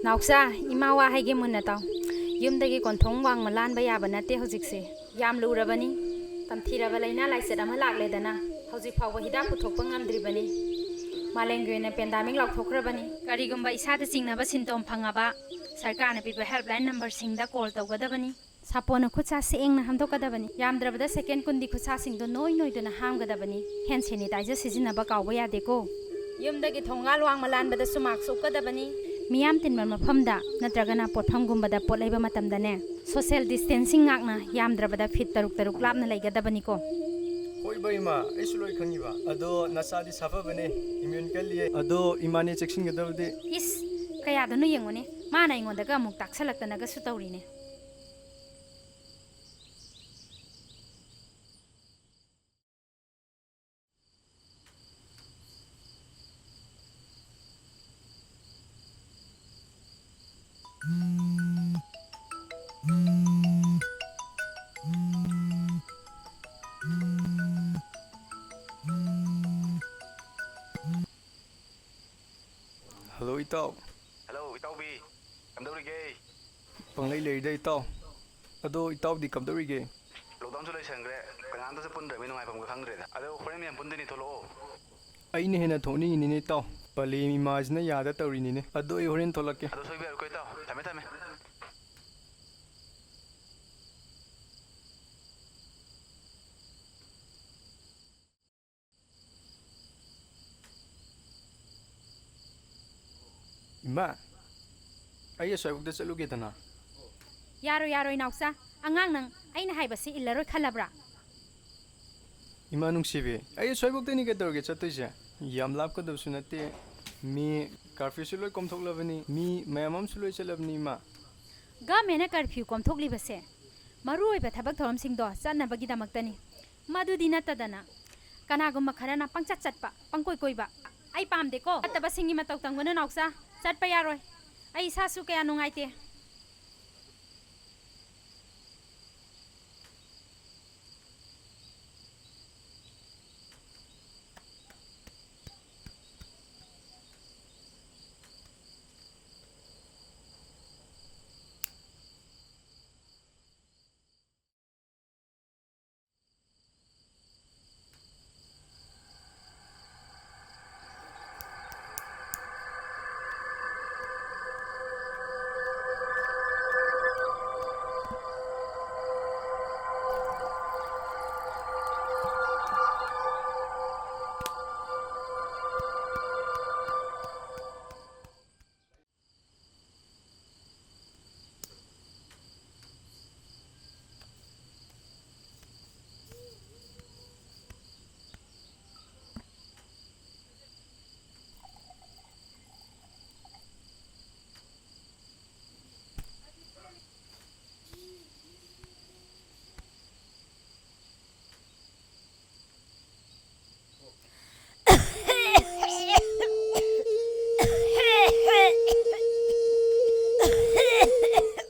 Nausa, imawa haige munataw. Yumdagi konthong wang malan ba yaba nate hojikse. Yam lurabani. Tamthiraba laina laised ama lakledana. Hojik phawba hidak puthokpa ngamdribani. Malengge na pandemic laukthokrabani. Karigumba isada singnaba sintom phangaba. Sarkarna piba helpline number singda call tawgadabani. Sapona khutsa seengna hamdokadabani. Yamdrabada second kundi khutsa singdo noi dona hamgadabani. Hand sanitizer sizinaba kawba yadeko. Yumdagi thongal wang malanbada sumak sukadabani. Miyam tinban mafamda natragana pothamgumbada pot leiba matamdane social distancing ngakna yamdrabada feet taruk lapna leigadabani ko. Hoi ba ima aisu loi khangiba ado nasadi safabane immune kalliye ado imane checksinggadabde Is kaya dano yengone mana ingondaga amuk taksalaktanaga su tawrine. Hello itaw. Hello, Itaubi. Kamdawrige. Panglei leida itaw. Ado itaw di kamdawrige. Lockdown su loisangre. Kangaanda sa pundra mi nungaifam ka khangdreda. Ado horen miyam pundini tholo. Aine hena thoni nine itaw. Pale imajna yada tawrinine. Ado I horen tholakke. Ado soibi ar ko itaw. Thame. Ima. Ay aswabukda chaluge dana. Yaro inausa angang nang aina haibasi illaroi khalabra. Ima nungsibe. Ay aswabukda ni gadawge chatoise. Yam lapkadabsu nate mi curfew su loi komthoklabani mi mayamam su loi chalabni ima. Government curfew komthoklibase. Marui ba thabak thoram singdo chanabagi damaktani. Madudi natadana. Kanagumba kharana pangchat chatpa pangkoi ba. Ai pamde ko. Ataba singi mataw tangwana nausa. Chatpa yaroi. Ai sasu kaya nungaite.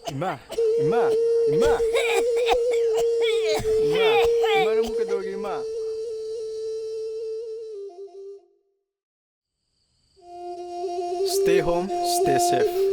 Ima. Ima namu kadawge ima. Stay home, stay safe.